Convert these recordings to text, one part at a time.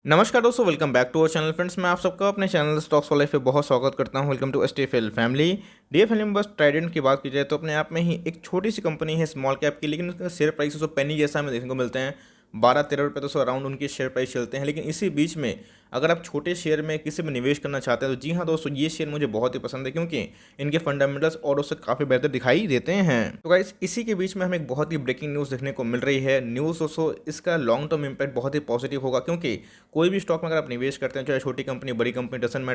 नमस्कार दोस्तों, welcome back to our channel friends. मैं आप सबका अपने चैनल स्टॉक्स फॉर लाइफ पे बहुत स्वागत करता हूं। Welcome to STFL family. DFL में बस ट्राइडेंट की बात की जाए तो अपने आप में ही एक छोटी सी कंपनी है, स्मॉल कैप की, लेकिन उसका शेयर प्राइस तो पेनी जैसा हमें देखने को मिलते हैं। 12-13 रुपये तो अराउंड उनके शेयर प्राइस चलते हैं। लेकिन इसी बीच में अगर आप छोटे शेयर में किसी में निवेश करना चाहते हैं तो जी हाँ दोस्तों, ये शेयर मुझे बहुत ही पसंद है क्योंकि इनके फंडामेंटल्स और उससे काफ़ी बेहतर दिखाई देते हैं। तो गाइस, इसी के बीच में हमें एक बहुत ही ब्रेकिंग न्यूज़ देखने को मिल रही है। न्यूज़ दोस्तों, इसका लॉन्ग टर्म इम्पैक्ट बहुत ही पॉजिटिव होगा क्योंकि कोई भी स्टॉक में अगर आप निवेश करते हैं, चाहे छोटी कंपनी बड़ी कंपनी, डजंट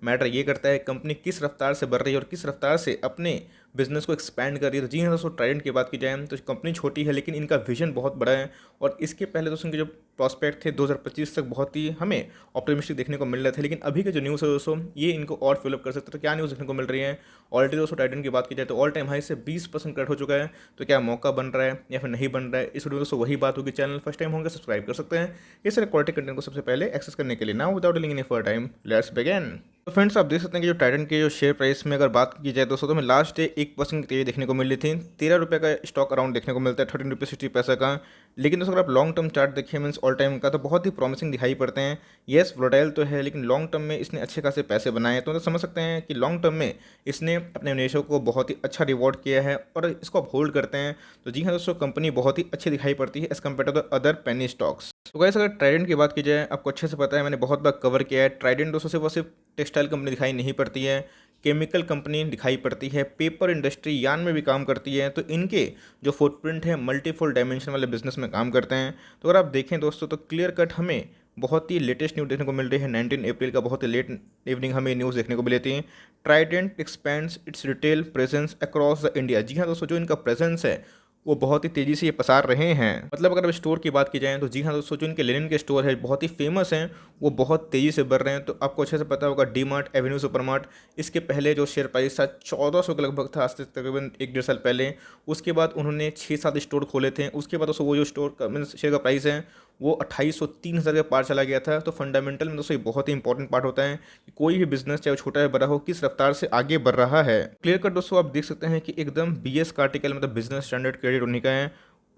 मैटर ये करता है कंपनी किस रफ्तार से बढ़ रही है और किस रफ्तार से अपने बिजनेस को एक्सपैंड कर रही है। तो जी हाँ दोस्तों, ट्राइडेंट की बात की जाए तो कंपनी छोटी है लेकिन इनका विजन बहुत बड़ा है। और इसके पहले दोस्तों इनके जो प्रॉस्पेक्ट थे 2025 तक बहुत ही हमें ऑप्टिमिस्टिक देखने को मिल रहे थे। लेकिन अभी के जो न्यूज़ है दोस्तों, ये इनको और फिलअप कर सकते हैं। तो क्या न्यूज़ देखने को मिल रही है? ऑलरेडी दोस्तों ट्राइडेंट की बात की जाए तो ऑल टाइम हाई से 20% कट हो चुका है। तो क्या मौका बन रहा है या फिर नहीं बन रहा है? इस वीडियो में दोस्तों वही बात होगी। चैनल फर्स्ट टाइम होंगे सब्सक्राइब कर सकते हैं इस तरह क्वालिटी कंटेंट को सबसे पहले एक्सेस करने के लिए। Now without delaying any further time, let's begin. तो फ्रेंड्स, आप देख सकते हैं कि जो टाइटन के जो शेयर प्राइस में अगर बात की जाए दोस्तों, तो हमें लास्ट डे 1% की तेजी देखने को मिली थी। 13 रुपये का स्टॉक अराउंड देखने को मिलता है, 13 रुपये 60 पैसा का। लेकिन दोस्तों अगर आप लॉन्ग टर्म चार्ट देखिए, मीन्स ऑल टाइम का, तो बहुत ही प्रॉमिसिंग दिखाई पड़ते हैं। येस, वोलेटाइल तो है लेकिन लॉन्ग टर्म में इसने अच्छे खासे पैसे बनाए हैं। तो समझ सकते हैं कि लॉन्ग टर्म में इसने अपने निवेशकों को बहुत ही अच्छा रिवॉर्ड किया है और इसको आप होल्ड करते हैं तो जी हाँ दोस्तों, कंपनी बहुत ही अच्छी दिखाई पड़ती है as compared to the other penny stocks. तो गाइस, अगर ट्राइडेंट की बात की जाए, आपको अच्छे से पता है, मैंने बहुत बार कवर किया है। ट्राइडेंट दोस्तों सिर्फ और सिर्फ टेक्सटाइल कंपनी दिखाई नहीं पड़ती है, केमिकल कंपनी दिखाई पड़ती है, पेपर इंडस्ट्री यान में भी काम करती है। तो इनके जो फुटप्रिंट है मल्टीफुल डायमेंशन वाले बिजनेस में काम करते हैं। तो अगर आप देखें दोस्तों तो क्लियर कट हमें बहुत ही लेटेस्ट न्यूज़ देखने को मिल रही है। 19 अप्रैल का बहुत ही लेट इवनिंग हमें न्यूज़ देखने को मिली थी। Trident expands its retail presence across the India. जी हाँ दोस्तों, जो इनका प्रेजेंस है वो बहुत ही तेज़ी से ये पसार रहे हैं। मतलब अगर अब स्टोर की बात की जाए तो जी हाँ दोस्तों, जो इनके लिनन के स्टोर है बहुत ही फेमस हैं, वो बहुत तेज़ी से बढ़ रहे हैं। तो आपको अच्छे से पता होगा D mart, Avenue super mart, इसके पहले जो शेयर प्राइस था 1400 के लगभग था, आज से तकरीबन 1-1.5 साल पहले। उसके बाद उन्होंने 6-7 स्टोर खोले थे। उसके बाद दोस्तों वो जो स्टोर का मीन शेयर का प्राइस है वो 2800-3000 के पार चला गया था। तो फंडामेंटल में दोस्तों ये बहुत ही इंपॉर्टेंट पार्ट होता है कि कोई भी बिजनेस चाहे छोटा या बड़ा हो, किस रफ्तार से आगे बढ़ रहा है। क्लियर कट दोस्तों आप देख सकते हैं कि एकदम बीएस का आर्टिकल, मतलब बिजनेस स्टैंडर्ड क्रेडिट उन्हीं का है।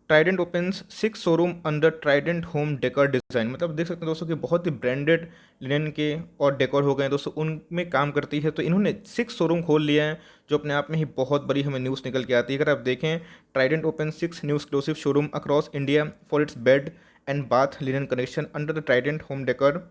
Trident opens 6 showroom under Trident home decor design. मतलब देख सकते हैं दोस्तों कि बहुत ही ब्रांडेड लिनन के और डेकोर हो गए दोस्तों, उनमें काम करती है। तो इन्होंने 6 शोरूम खोल लिया है, जो अपने आप में ही बहुत बड़ी हमें न्यूज़ निकल के आती है। अगर आप देखें, Trident open 6 new exclusive showroom across India for its bed and bath linen connection under the Trident home decor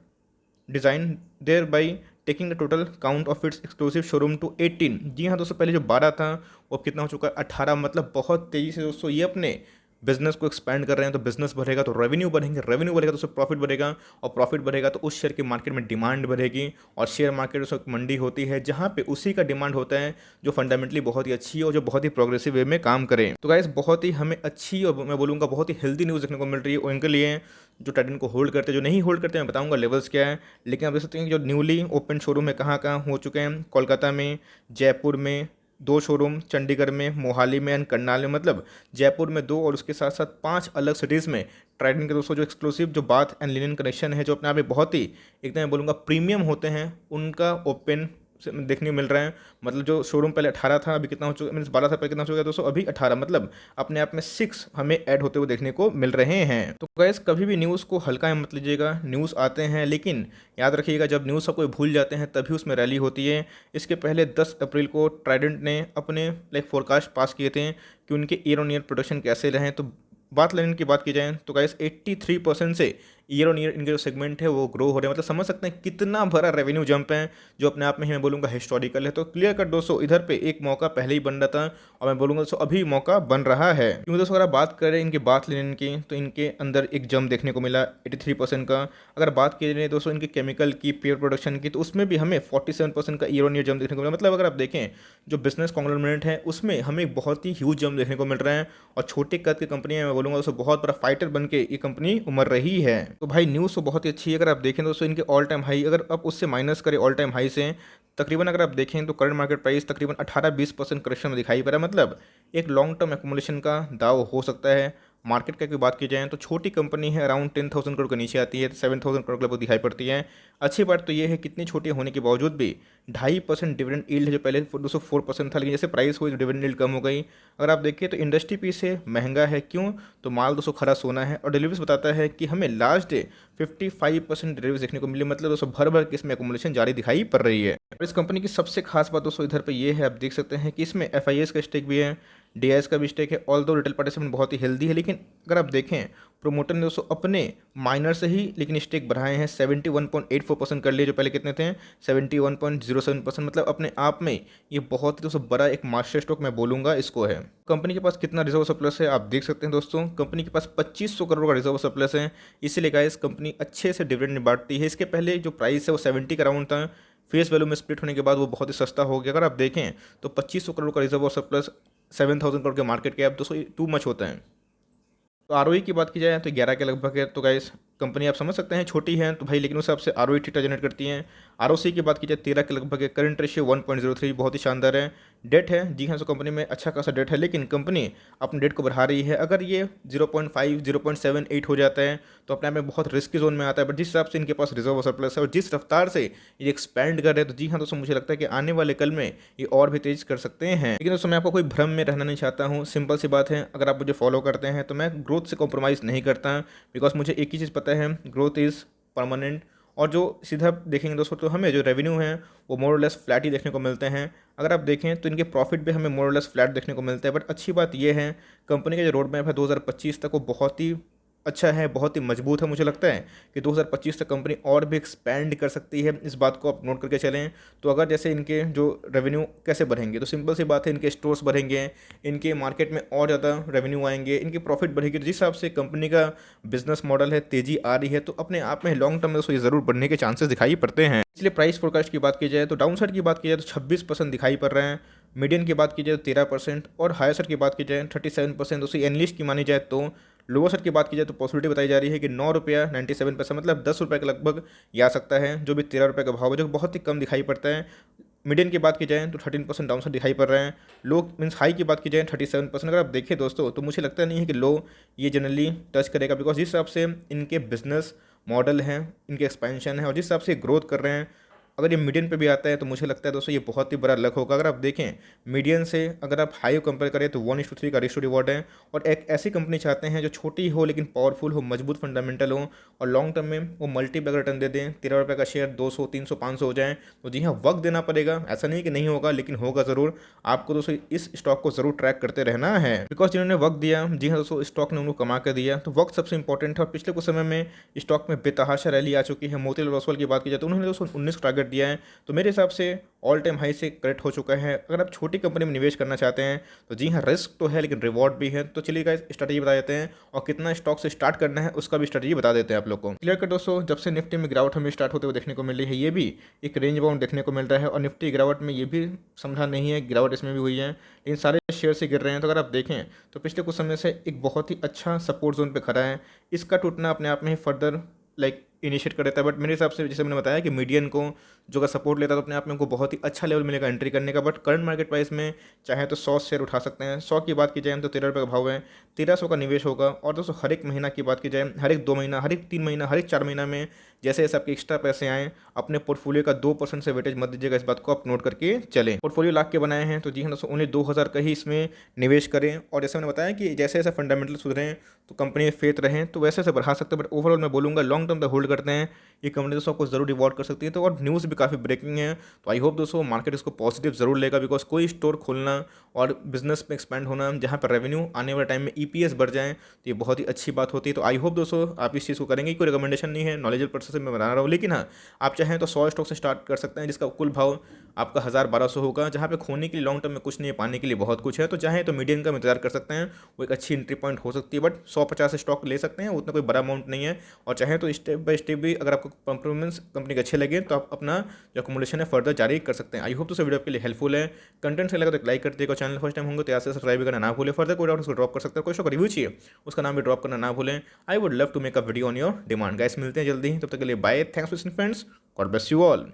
design, thereby taking the total count of its exclusive showroom to 18। जी हाँ दोस्तों, पहले जो 12 था वो अब कितना हो चुका है? 18। मतलब बहुत तेज़ी से दोस्तों ये अपने बिजनेस को एक्सपैंड कर रहे हैं। तो बिजनेस बढ़ेगा तो रेवेन्यू बढ़ेंगे, रेवेन्यू बढ़ेगा तो उससे प्रॉफिट बढ़ेगा, और प्रॉफिट बढ़ेगा तो उस शेयर की मार्केट में डिमांड बढ़ेगी। और शेयर मार्केट उस वक्त मंडी होती है जहाँ पे उसी का डिमांड होता है जो फंडामेंटली बहुत ही अच्छी है और जो बहुत ही प्रोग्रेसिव वे में काम करें। तो गाइस, बहुत ही हमें अच्छी और मैं बोलूँगा बहुत ही हेल्दी न्यूज़ देखने को मिल रही है उनके लिए जो टाइटन को होल्ड करते हैं। जो नहीं होल्ड करते हैं मैं बताऊंगा लेवल्स क्या है। लेकिन आप देख सकते हैं कि जो न्यूली ओपन शोरूम है कहाँ कहाँ हो चुके हैं, कोलकाता में, जयपुर में 2 शोरूम, चंडीगढ़ में, मोहाली में एंड करनाल में। मतलब जयपुर में 2 और उसके साथ साथ 5 अलग सिटीज़ में ट्राइडेंट के दोस्तों जो एक्सक्लूसिव जो बाथ एंड लिनन कनेक्शन है, जो अपने आप में बहुत ही एकदम मैं बोलूँगा प्रीमियम होते हैं, उनका ओपन देखने को मिल रहा है। मतलब जो शोरूम पहले 18 था, अभी कितना हो चुका, मीन्स 12 था पहले, कितना हो चुका है दोस्तों? अभी 18। मतलब अपने आप में 6 हमें ऐड होते हुए देखने को मिल रहे हैं। तो गैस, कभी भी न्यूज़ को हल्का में मत लीजिएगा। न्यूज़ आते हैं लेकिन याद रखिएगा, जब न्यूज़ सब कोई भूल जाते हैं तभी उसमें रैली होती है। इसके पहले 10 अप्रैल को ट्राइडेंट ने अपने फोरकास्ट पास किए थे कि उनके ईयर ऑन ईयर प्रोडक्शन कैसे रहे। तो बात लेने की बात की जाए तो गाइस 83% से ईयर ऑन ईयर इनके जो सेगमेंट है वो ग्रो हो रहे हैं। मतलब समझ सकते हैं कितना बड़ा रेवेन्यू जंप है, जो अपने आप में ही मैं बोलूँगा हिस्टोरिकल है। तो क्लियर कट दोस्तों, इधर पे एक मौका पहले ही बन रहा था और मैं बोलूँगा दोस्तों अभी मौका बन रहा है। क्योंकि दोस्तों अगर आप बात करें इनके बात लिनन की तो इनके अंदर एक जंप देखने को मिला 83% का। अगर बात की जाए दोस्तों इनके केमिकल की, पेयर प्रोडक्शन की, तो उसमें भी हमें 47% का ईयर ऑन ईयर जंप देखने को मिला। मतलब अगर आप देखें जो बिजनेस कॉन्ग्लोमरेट है उसमें हमें बहुत ही ह्यूज जंप देखने को मिल रहा है। और छोटे कद की कंपनी है, मैं बोलूँगा दोस्तों बहुत बड़ा फाइटर बन के ये कंपनी उमर रही है। तो भाई न्यूज़ तो बहुत ही अच्छी है। अगर आप देखें दोस्तों इनके ऑल टाइम हाई, अगर आप उससे माइनस करें ऑल टाइम हाई से, तकरीबन अगर आप देखें तो करंट मार्केट प्राइस तकरीबन 18-20% करेक्शन में दिखाई पड़ रहा है। मतलब एक लॉन्ग टर्म एक्मुमुलेशन का दाव हो सकता है। मार्केट की बात की जाए तो छोटी कंपनी है, अराउंड 10,000 करोड़ के नीचे आती है, 7,000 करोड़ लगभग दिखाई पड़ती है। अच्छी बात तो ये है कितनी छोटी होने के बावजूद भी 2.5% डिविडेंड यील्ड है, जो पहले दोस्तों 4% था, लेकिन जैसे प्राइस हुई तो डिविडेंड यील्ड कम हो गई। अगर आप देखिए तो इंडस्ट्री पी से महंगा है, क्यों? तो माल दोस्तों खरा सोना है। और डिलीवरीज बताता है कि हमें लास्ट डे 55% डिलीवरीज देखने को मिली, मतलब दोस्तों भर भर के इसमें एकोमोडेशन जारी दिखाई पड़ रही है। और इस कंपनी की सबसे खास बात दोस्तों इधर पे ये है, आप देख सकते हैं कि इसमें FIS का स्टेक भी है, DIS का भी स्टेक है। ऑल दो रिटेल पार्टिसिपेंट बहुत ही हेल्दी है, लेकिन अगर आप देखें प्रोमोटर ने दोस्तों अपने माइनर से ही लेकिन स्टेक बढ़ाए हैं, 71.84% कर लिए, जो पहले कितने थे 71.07%। मतलब अपने आप में ये बहुत ही दोस्तों बड़ा एक मास्टर स्ट्रोक मैं बोलूँगा इसको है। कंपनी के पास कितना रिजर्व सरप्लस है आप देख सकते हैं दोस्तों, कंपनी के पास 2500 करोड़ का रिजर्व सरप्लस है। इसीलिए गाइस कंपनी अच्छे से डिविडेंड बांटती है। इसके पहले जो प्राइस है वो 70 का राउंड था, फेस वैल्यू में स्प्लिट होने के बाद वो बहुत ही सस्ता हो गया। अगर आप देखें तो 2500 करोड़ का रिजर्व और सरप्लस, 7000 करोड़ के मार्केट कैप, दोस्तों टू मच होता है। तो ROE की बात की जाए तो 11 के लगभग है। तो गाइस कंपनी आप समझ सकते हैं छोटी है तो भाई, लेकिन उस हिसाब से ROE ठीक जनरेट करती हैं। ROC की बात की जाए 13 के लगभग है। करंट रेशियो 1.03 बहुत ही शानदार है। डेट है, जी हाँ, तो कंपनी में अच्छा खासा डेट है, लेकिन कंपनी अपने डेट को बढ़ा रही है। अगर ये 0.5 0.78 हो जाता है तो अपने आप में बहुत रिस्की जोन में आता है। बट जिस हिसाब से इनके पास रिजर्व सरप्लस है और जिस रफ्तार से ये एक्सपैंड कर रहे हैं, तो जी हाँ दोस्तों मुझे लगता है कि आने वाले कल में ये और भी तेज कर सकते हैं। लेकिन दोस्तों मैं आपको कोई भ्रम में रहना नहीं चाहता हूँ, सिंपल सी बात है, अगर आप मुझे फॉलो करते हैं तो मैं ग्रोथ से कॉम्प्रोमाइज़ नहीं करता, बिकॉज मुझे एक ही चीज़ पता है, ग्रोथ इज़ परमानेंट। और जो सीधा देखेंगे दोस्तों तो हमें जो रेवेन्यू है वो मोर और लेस फ्लैट ही देखने को मिलते हैं। अगर आप देखें तो इनके प्रॉफिट भी हमें मोर और लेस फ्लैट देखने को मिलता है। बट अच्छी बात ये है, कंपनी का जो रोड मैप है 2025 तक वो बहुत ही अच्छा है, बहुत ही मजबूत है। मुझे लगता है कि 2025 तक कंपनी और भी एक्सपैंड कर सकती है, इस बात को आप नोट करके चलें। तो अगर जैसे इनके जो रेवेन्यू कैसे बढ़ेंगे, तो सिंपल सी बात है, इनके स्टोर्स बढ़ेंगे, इनके मार्केट में और ज़्यादा रेवेन्यू आएंगे, इनकी प्रॉफिट बढ़ेगी। तो जिस हिसाब से कंपनी का बिजनेस मॉडल है, तेज़ी आ रही है, तो अपने आप में लॉन्ग टर्म में दोस्तों ये ज़रूर बढ़ने के चांसेस दिखाई पड़ते हैं। इसलिए प्राइस फोरकास्ट की बात की जाए तो डाउन साइड की बात की जाए तो 26% दिखाई पड़ रहे हैं, मीडियन की बात की जाए तो 13%, और हायर साइड की बात की जाए 37%। दोस्तों एनालिस्ट की मानी जाए तो लोअर साइड की बात की जाए तो पॉसिबिलिटी बताई जा रही है कि 9 रुपया 97 पैसा, मतलब 10 रुपये के लगभग ये आ सकता है, जो भी 13 रुपये का भाव है, जो बहुत ही कम दिखाई पड़ता है। मीडियन की बात की जाए तो 13% डाउन साइड दिखाई पड़ रहे हैं। लो मीन्स हाई की बात की जाए 37%। अगर आप देखें दोस्तों तो मुझे लगता नहीं है कि लो ये जनरली टच करेगा, बिकॉज जिस हिसाब से इनके बिजनेस मॉडल हैं, इनके एक्सपेंशन है और जिस हिसाब से ग्रोथ कर रहे हैं, अगर ये मीडियन पे भी आता है तो मुझे लगता है दोस्तों ये बहुत ही बड़ा लक होगा। अगर आप देखें मीडियन से अगर आप हाई कंपेयर करें तो 1:3 का रेशियो रिवॉर्ड है। और एक ऐसी कंपनी चाहते हैं जो छोटी हो लेकिन पावरफुल हो, मजबूत फंडामेंटल हो और लॉन्ग टर्म में वो मल्टीपल रिटर्न दे दें। 13 रुपये का शेयर 200 300 500 हो जाए, तो जी हाँ वक्त देना पड़ेगा, ऐसा नहीं कि नहीं होगा, लेकिन होगा ज़रूर। आपको दोस्तों इस स्टॉक को ज़रूर ट्रैक करते रहना है, बिकॉज जिन्होंने वक्त दिया, जी हाँ दोस्तों स्टॉक ने उनको कमा कर दिया। तो वक्त सबसे इंपॉर्टेंट है। और पिछले कुछ समय में स्टॉक में बेतहाशा रैली आ चुकी है। मोतीलाल ओसवाल की बात की जाए तो उन्होंने दोस्तों 19 का टारगेट दिया है, तो मेरे हिसाब से ऑल टाइम हाई से करेक्ट हो चुका है। अगर आप छोटी कंपनी में निवेश करना चाहते हैं तो जी हाँ रिस्क तो है लेकिन रिवॉर्ड भी है। तो चलिए गाइस स्ट्रेटजी बता देते हैं और कितना स्टॉक से स्टार्ट करना है उसका भी स्ट्रेटजी बता देते हैं आप लोग को। क्लियर कर दोस्तों, जब से निफ्टी में गिरावट हमें स्टार्ट होते हुए देखने को मिल रही है, ये भी एक रेंज बाउंड देखने को मिल रहा है। और निफ्टी गिरावट में ये भी समझा नहीं है, गिरावट इसमें भी हुई है, इन सारे शेयर से गिर रहे हैं। तो अगर आप देखें तो पिछले कुछ समय से एक बहुत ही अच्छा सपोर्ट जोन पे खड़ा है। इसका टूटना अपने आप में ही फर्दर इनिशिएट कर देता है। बट मेरे हिसाब से जैसे मैंने बताया कि मीडियन को जो का सपोर्ट लेता है तो अपने आप में उनको बहुत ही अच्छा लेवल मिलेगा एंट्री करने का। बट करंट मार्केट प्राइस में चाहे तो 100 शेयर उठा सकते हैं। 100 की बात की जाए तो 13 रुपये का भाव है, 1300 का निवेश होगा। और दोस्तों हर एक महीना की बात की जाए, हर एक 2 महीना, हर एक 3 महीना, हर एक 4 महीना में जैसे जैसे आपके एक्स्ट्रा पैसे आएँ, अपने पोर्टफोलियो का 2% से वेटेज मत दीजिएगा, इस बात को आप नोट करके चलें। पोर्टफोलियो लाख के बनाए हैं तो जी हाँ दोस्तों उन्हें 2000 का ही इसमें निवेश करें। और जैसे मैंने बताया कि जैसे जैसे फंडामेंटल सुधरें तो कंपनी में फेथ रहें तो वैसे बढ़ा सकते हैं। बट ओवरऑल मैं बोलूँगा लॉन्ग टर्म तक होल्ड करते हैं, ये कंपनी दोस्तों आपको जरूर रिवॉर्ड कर सकती है। तो और न्यूज़ भी काफ़ी ब्रेकिंग है, तो आई होप दोस्तों मार्केट इसको पॉजिटिव जरूर लेगा। बिकॉज कोई स्टोर खोलना और बिजनेस में एक्सपेंड होना जहाँ पर रेवेन्यू आने वाले टाइम में EPS बढ़ जाए तो ये बहुत ही अच्छी बात होती है। तो आई होप दोस्तों आप इस चीज़ को करेंगे। कोई रिकमेंडेशन नहीं है, नॉलेजेबल पर्सन से मैं बना रहा हूँ, लेकिन हाँ आप चाहें तो 100 स्टॉक से स्टार्ट कर सकते हैं जिसका कुल भाव आपका 1000-1200 होगा, जहाँ पे खोने के लिए लॉन्ग टर्म में कुछ नहीं है, पाने के लिए बहुत कुछ है। तो चाहे तो मीडियम का इंतजार कर सकते हैं, वो एक अच्छी एंट्री पॉइंट हो सकती है। बट 150 स्टॉक ले सकते हैं, उतना कोई बड़ा अमाउंट नहीं है। और चाहे तो स्टेप बाय स्टेप भी अगर आपको परफॉर्मेंस कंपनी के अच्छे लगे तो आप अपना जो अकोमोडेशन है फर्दर जारी कर सकते हैं। आई होप तो वीडियो आपके लिए हेल्पफुल है। कंटेंट से लगा तो लाइक कर दिएगा, चैनल फर्स्ट टाइम होंगे तो यहाँ से सब्सक्राइब करना ना भूलें। फर्दर कोई डाउट उसको ड्रॉप कर सकते हैं, कोई शो का रिव्यू चाहिए उसका नाम भी ड्रॉप करना ना भूलें। I would love to make a video on your demand. Guys मिलते हैं जल्दी ही, तब तक के लिए bye, thanks for listening friends, god bless you all.